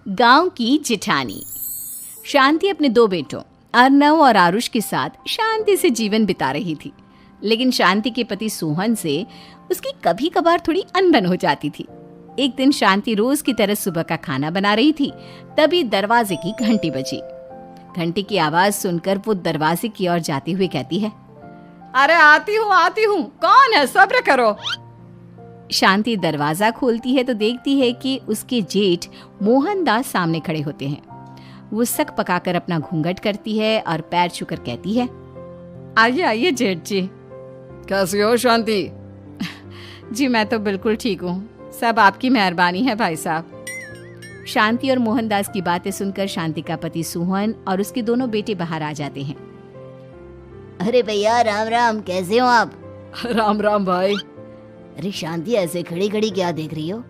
गांव की जिठानी। शांति अपने दो बेटों अर्नव और आरुष के साथ शांति से जीवन बिता रही थी, लेकिन शांति के पति सोहन से उसकी कभी कभार थोड़ी अनबन हो जाती थी। एक दिन शांति रोज की तरह सुबह का खाना बना रही थी, तभी दरवाजे की घंटी बजी। घंटी की आवाज सुनकर वो दरवाजे की ओर जाते हुए कहती है, अरे आती हूँ, कौन है, सब्र करो। शांति दरवाजा खोलती है तो देखती है कि उसके जेठ मोहनदास सामने खड़े होते हैं। वो सक पकाकर अपना घूंघट करती है और पैर छूकर कहती है, आइए आइए जेठ जी। कैसी हो शांति? जी मैं तो बिल्कुल ठीक हूँ, सब आपकी मेहरबानी है भाई साहब। शांति और मोहनदास की बातें सुनकर शांति का पति सोहन और उसके दोनों बेटे बाहर आ जाते हैं। अरे भैया राम राम, कैसे हो आप? राम राम भाई। अरे शांति, ऐसे खड़ी खड़ी क्या देख रही हो?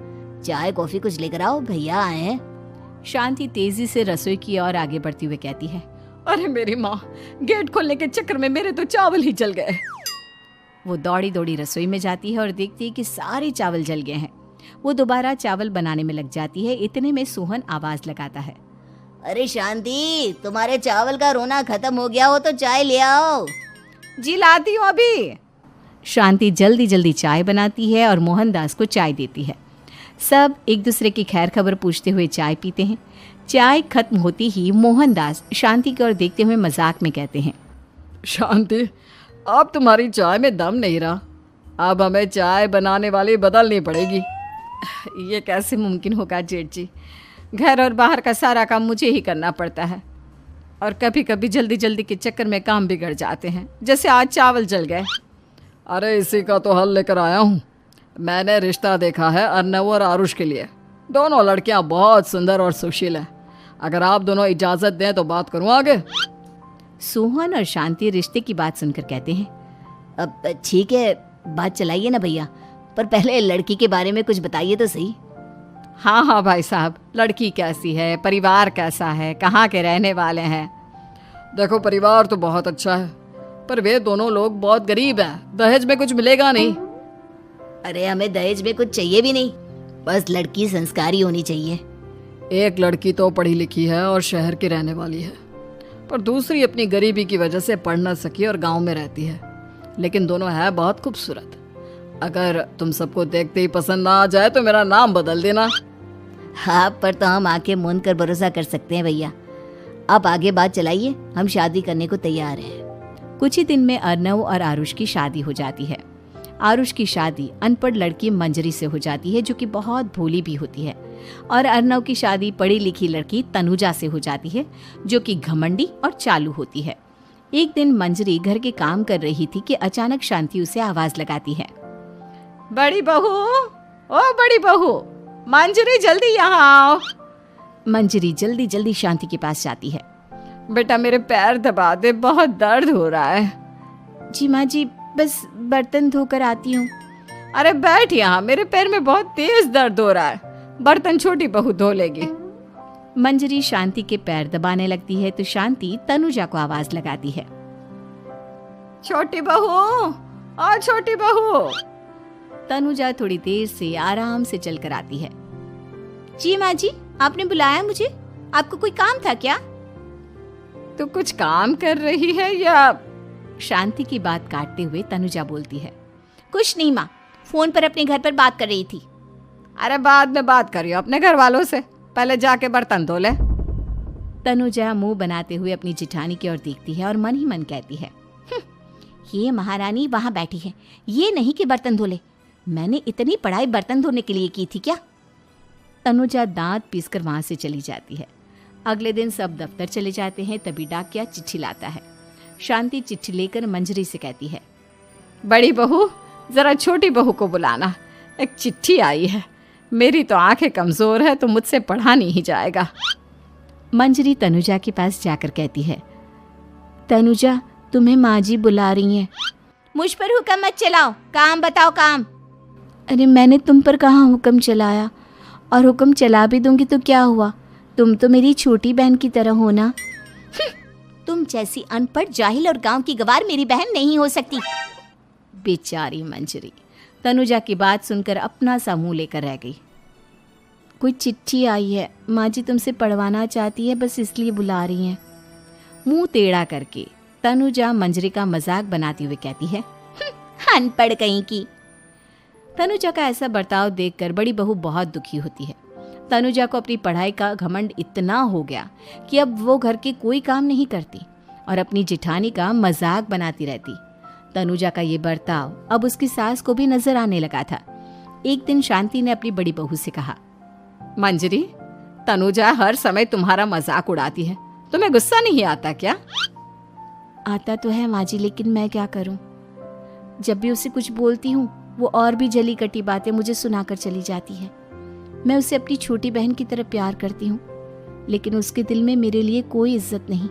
चाय कॉफी कुछ लेकर आओ, भैया आए हैं। शांति तेजी से रसोई की ओर आगे बढ़ती हुए कहती है, अरे मेरी माँ, गेट खोलने के चक्कर में मेरे तो चावल ही जल गए। वो दौड़ी दौड़ी रसोई में जाती है और देखती है कि सारे चावल जल गए हैं। वो दोबारा चावल बनाने में लग जाती है। इतने में सोहन आवाज लगाता है, अरे शांति, तुम्हारे चावल का रोना खत्म हो गया हो तो चाय ले आओ। जी लाती हूँ अभी। शांति जल्दी जल्दी चाय बनाती है और मोहनदास को चाय देती है। सब एक दूसरे की खैर खबर पूछते हुए चाय पीते हैं। चाय खत्म होती ही मोहनदास शांति की ओर देखते हुए मजाक में कहते हैं, शांति, अब तुम्हारी चाय में दम नहीं रहा, अब हमें चाय बनाने वाली बदलनी पड़ेगी। ये कैसे मुमकिन होगा जेठ जी, घर और बाहर का सारा काम मुझे ही करना पड़ता है और कभी कभी जल्दी जल्दी के चक्कर में काम बिगड़ जाते हैं, जैसे आज चावल जल गए। अरे इसी का तो हल लेकर आया हूँ। मैंने रिश्ता देखा है अर्नव और आरुष के लिए। दोनों लड़कियाँ बहुत सुंदर और सुशील हैं। अगर आप दोनों इजाज़त दें तो बात करूँ आगे। सोहन और शांति रिश्ते की बात सुनकर कहते हैं, अब ठीक है, बात चलाइए ना भैया, पर पहले लड़की के बारे में कुछ बताइए तो सही। हाँ भाई साहब, लड़की कैसी है, परिवार कैसा है, कहाँ के रहने वाले हैं? देखो, परिवार तो बहुत अच्छा है, पर वे दोनों लोग बहुत गरीब हैं। दहेज में कुछ मिलेगा नहीं। अरे हमें दहेज में कुछ चाहिए भी नहीं, बस लड़की संस्कारी होनी चाहिए। एक लड़की तो पढ़ी लिखी है और शहर की रहने वाली है, पर दूसरी अपनी गरीबी की वजह से पढ़ न सकी और गांव में रहती है, लेकिन दोनों है बहुत खूबसूरत। अगर तुम सबको देखते ही पसंद ना आ जाए तो मेरा नाम बदल देना। हाँ, पर तो हम आंखें मूंद कर भरोसा कर सकते हैं भैया। आप आगे बात चलाइए, हम शादी करने को तैयार हैं। कुछ ही दिन में अर्नव और आरुष की शादी हो जाती है। आरुष की शादी अनपढ़ लड़की मंजरी से हो जाती है, जो कि बहुत भोली भी होती है, और अर्नव की शादी पढ़ी लिखी लड़की तनुजा से हो जाती है, जो कि घमंडी और चालू होती है। एक दिन मंजरी घर के काम कर रही थी कि अचानक शांति उसे आवाज लगाती है, बड़ी बहू, ओ बड़ी बहू, मंजरी जल्दी यहाँ आओ। मंजरी जल्दी जल्दी शांति के पास जाती है। बेटा मेरे पैर दबा दे, बहुत दर्द हो रहा है। जी माँ जी, बस बर्तन धोकर आती हूँ। अरे बैठ यहाँ, मेरे पैर में बहुत तेज दर्द हो रहा है, बर्तन छोटी बहू धो लेगी। मंजरी शांति के पैर दबाने लगती है तो शांति तनुजा को आवाज लगाती है, छोटी बहू, और छोटी बहू। तनुजा थोड़ी देर से आराम से चलकर आती है। जी माँ जी, आपने बुलाया मुझे? आपको कोई काम था क्या? तू कुछ काम कर रही है या? शांति की बात काटते हुए तनुजा बोलती है, कुछ नहीं माँ, फोन पर अपने घर पर बात कर रही थी। अरे बाद में बात करियो अपने घर वालों से, पहले जाके बर्तन धो ले। तनुजा मुंह बनाते हुए अपनी जिठानी की ओर देखती है और मन ही मन कहती है, ये महारानी वहां बैठी है, ये नहीं कि बर्तन धो ले। मैंने इतनी पढ़ाई बर्तन धोने के लिए की थी क्या? तनुजा दांत पीसकर वहां से चली जाती है। अगले दिन सब दफ्तर चले जाते हैं, तभी डाकिया चिट्ठी लाता है। शांति चिट्ठी लेकर मंजरी से कहती है, बड़ी बहू, जरा छोटी बहू को बुलाना, एक चिट्ठी आई है। मेरी तो आंखें कमजोर है तो मुझसे पढ़ा नहीं जाएगा। मंजरी तनुजा के पास जाकर कहती है, तनुजा, तुम्हें माँ जी बुला रही हैं। मुझ पर हुक्म मत चलाओ, काम बताओ काम। अरे मैंने तुम पर कहाँ हुक्म चलाया, और हुक्म चला भी दूंगी तो क्या हुआ, तुम तो मेरी छोटी बहन की तरह हो ना। तुम जैसी अनपढ़, जाहिल और गांव की गवार मेरी बहन नहीं हो सकती। बेचारी मंजरी तनुजा की बात सुनकर अपना सा मुंह लेकर रह गई। कोई चिट्ठी आई है, माँ जी तुमसे पढ़वाना चाहती है, बस इसलिए बुला रही हैं। मुंह टेढ़ा करके तनुजा मंजरी का मजाक बनाती हुए कहती है, अनपढ़ कहीं की। तनुजा का ऐसा बर्ताव देखकर बड़ी बहू बहुत दुखी होती है। तनुजा को अपनी पढ़ाई का घमंड इतना हो गया कि अब वो घर के कोई काम नहीं करती और अपनी जिठानी का मजाक बनाती रहती। तनुजा का ये बर्ताव अब उसकी सास को भी नजर आने लगा था। एक दिन शांति ने अपनी बड़ी बहू से कहा, मंजरी, तनुजा हर समय तुम्हारा मजाक उड़ाती है, तुम्हें गुस्सा नहीं आता क्या? आता तो है माँ जी, लेकिन मैं क्या करूं? जब भी उसे कुछ बोलती हूँ वो और भी जली कटी बातें मुझे सुनाकर चली जाती है। मैं उसे अपनी छोटी बहन की तरह प्यार करती हूँ, लेकिन उसके दिल में मेरे लिए कोई इज्जत नहीं।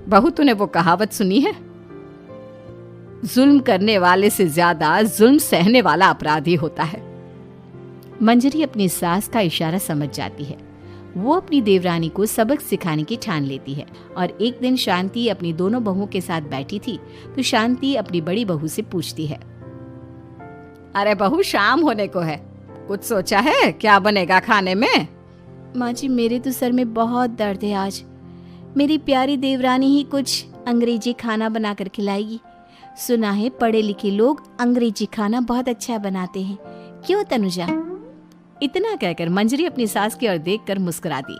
बहू, तूने वो कहावत सुनी है, जुल्म करने वाले से ज्यादा जुल्म सहने वाला अपराधी होता है। मंजरी अपनी सास का इशारा समझ जाती है। वो अपनी देवरानी को सबक सिखाने की ठान लेती है और एक दिन शांति अपनी दोनों बहुओं के साथ बैठी थी तो शांति अपनी बड़ी बहू से पूछती है, अरे बहू, शाम होने को है, कुछ सोचा है क्या बनेगा खाने में? माँ जी, मेरे तो सर में बहुत दर्द है आज। मेरी प्यारी देवरानी ही कुछ अंग्रेजी खाना बनाकर खिलाएगी। सुना है पढ़े लिखे लोग अंग्रेजी खाना बहुत अच्छा बनाते हैं, क्यों तनुजा? इतना कहकर मंजरी अपनी सास की ओर देखकर मुस्कुरा दी।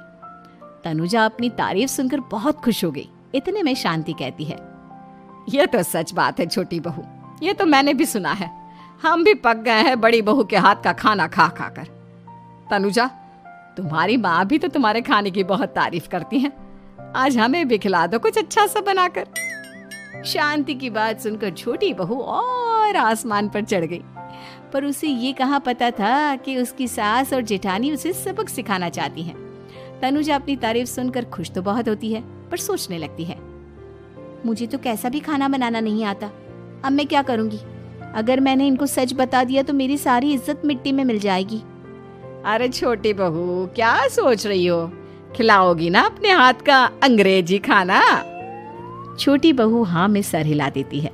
तनुजा अपनी तारीफ सुनकर बहुत खुश हो गई। इतने में शांति कहती है, यह तो सच बात है छोटी बहू, ये तो मैंने भी सुना है। हम भी पक गए हैं बड़ी बहू के हाथ का खाना खा खा कर। तनुजा, तुम्हारी माँ भी तो तुम्हारे खाने की बहुत तारीफ करती हैं। आज हमें भी खिला दो कुछ अच्छा सा बनाकर। शांति की बात सुनकर छोटी बहू और आसमान पर चढ़ गई, पर उसे ये कहाँ पता था कि उसकी सास और जेठानी उसे सबक सिखाना चाहती हैं। तनुजा अपनी तारीफ सुनकर खुश तो बहुत होती है, पर सोचने लगती है, मुझे तो कैसा भी खाना बनाना नहीं आता। अब मैं क्या करूंगी? अगर मैंने इनको सच बता दिया तो मेरी सारी इज्जत मिट्टी में मिल जाएगी। अरे छोटी बहू, क्या सोच रही हो? खिलाओगी ना अपने हाथ का अंग्रेजी खाना? छोटी बहू हाँ में सर हिला देती है।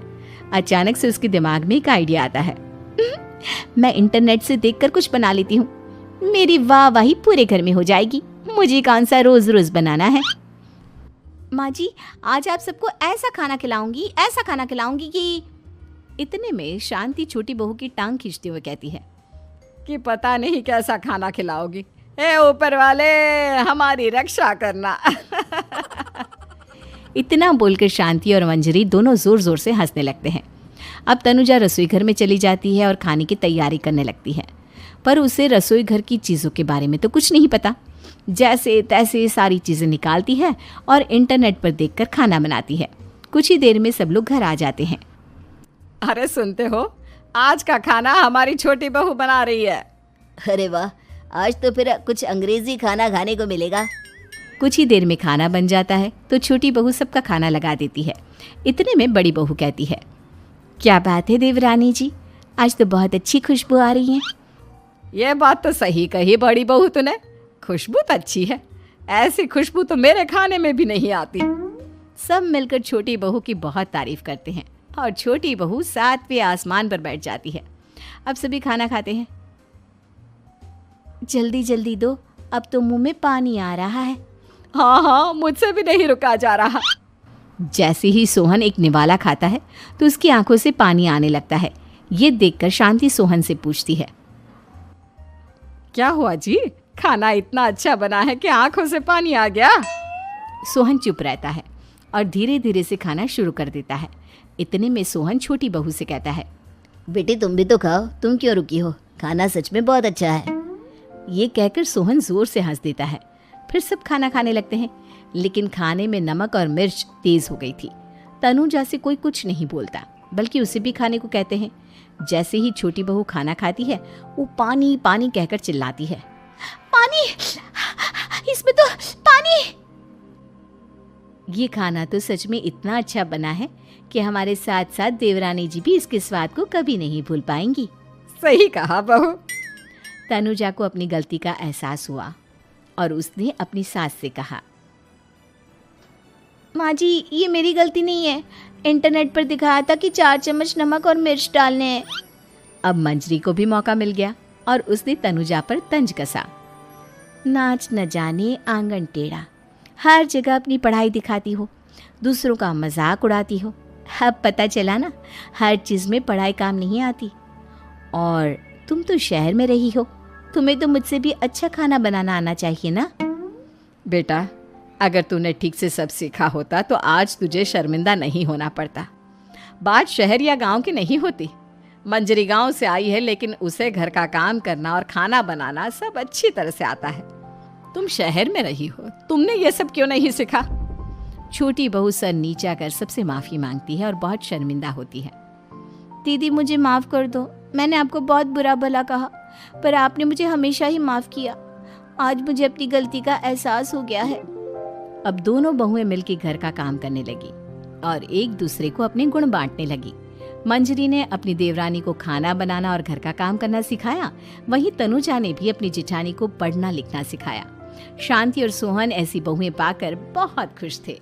अचानक से उसके दिमाग में एक आइडिया आता है। मैं इंटरनेट से देखकर कुछ बना लेती हूँ, मेरी वाहवाही पूरे घर में हो जाएगी। मुझे कौन सा रोज रोज बनाना है। माँ जी, आज आप सबको ऐसा खाना खिलाऊंगी कि। इतने में शांति छोटी बहू की टांग खींचते हुए कहती है कि पता नहीं कैसा खाना खिलाओगी। ए ऊपर वाले, हमारी रक्षा करना। इतना बोलकर शांति और मंजरी दोनों जोर जोर से हंसने लगते हैं। अब तनुजा रसोई घर में चली जाती है और खाने की तैयारी करने लगती है, पर उसे रसोई घर की चीज़ों के बारे में तो कुछ नहीं पता। जैसे तैसे सारी चीज़ें निकालती है और इंटरनेट पर देखकर खाना बनाती है। कुछ ही देर में सब लोग घर आ जाते हैं। अरे सुनते हो, आज का खाना हमारी छोटी बहू बना रही है। अरे वाह, आज तो फिर कुछ अंग्रेजी खाना खाने को मिलेगा। कुछ ही देर में खाना बन जाता है तो छोटी बहू सबका खाना लगा देती है। इतने में बड़ी बहू कहती है, क्या बात है देवरानी जी, आज तो बहुत अच्छी खुशबू आ रही है। ये बात तो सही कही बड़ी बहू तूने, खुशबू तो अच्छी है। ऐसी खुशबू तो मेरे खाने में भी नहीं आती। सब मिलकर छोटी बहू की बहुत तारीफ करते हैं और छोटी बहू 7वें आसमान पर बैठ जाती है। अब सभी खाना खाते हैं। जल्दी जल्दी दो, अब तो मुंह में पानी आ रहा है। हाँ, मुझसे भी नहीं रुका जा रहा। जैसे ही सोहन एक निवाला खाता है तो उसकी आंखों से पानी आने लगता है। ये देखकर शांति सोहन से पूछती है, क्या हुआ जी, खाना इतना अच्छा बना है कि आंखों से पानी आ गया? सोहन चुप रहता है और धीरे धीरे से खाना शुरू कर देता है। इतने में सोहन छोटी बहू से कहता है, बेटी तुम भी तो खाओ, तुम क्यों रुकी हो? खाना सच में बहुत अच्छा है। ये कहकर सोहन जोर से हंस देता है। फिर सब खाना खाने लगते हैं, लेकिन खाने में नमक और मिर्च तेज हो गई थी। तनुजा से कोई कुछ नहीं बोलता, बल्कि उसे भी खाने को कहते हैं। जैसे ही छोटी बहू खाना खाती है वो पानी पानी कहकर चिल्लाती है, पानी, इसमें तो पानी। ये खाना तो सच में इतना अच्छा बना है कि हमारे साथ साथ देवरानी जी भी इसके स्वाद को कभी नहीं भूल पाएंगी। सही कहा बहू। तनुजा को अपनी गलती का एहसास हुआ और उसने अपनी सास से कहा, माँ जी ये मेरी गलती नहीं है, इंटरनेट पर दिखाया था कि 4 चम्मच नमक और मिर्च डालने हैं। अब मंजरी को भी मौका मिल गया और उसने तनुजा पर तंज कसा। नाच न जाने आंगन टेढ़ा, हर जगह अपनी पढ़ाई दिखाती हो, दूसरों का मजाक उड़ाती हो। अब पता चला ना, हर चीज़ में पढ़ाई काम नहीं आती। और तुम तो शहर में रही हो, तुम्हें तो मुझसे भी अच्छा खाना बनाना आना चाहिए ना। बेटा, अगर तूने ठीक से सब सीखा होता तो आज तुझे शर्मिंदा नहीं होना पड़ता। बात शहर या गांव की नहीं होती। मंजरी गांव से आई है, लेकिन उसे घर का काम करना और खाना बनाना सब अच्छी तरह से आता है। तुम शहर में रही हो, तुमने ये सब क्यों नहीं सीखा? छोटी बहू सर नीचा कर सबसे माफ़ी मांगती है और बहुत शर्मिंदा होती है। दीदी मुझे माफ़ कर दो, मैंने आपको बहुत बुरा भला कहा, पर आपने मुझे हमेशा ही माफ़ किया। आज मुझे अपनी गलती का एहसास हो गया है। अब दोनों बहुएं मिलकर घर का काम करने लगी और एक दूसरे को अपने गुण बांटने लगी। मंजरी ने अपनी देवरानी को खाना बनाना और घर का काम करना सिखाया, वहीं तनुजा ने भी अपनी जिठानी को पढ़ना लिखना सिखाया। शांति और सोहन ऐसी बहुएं पाकर बहुत खुश थे।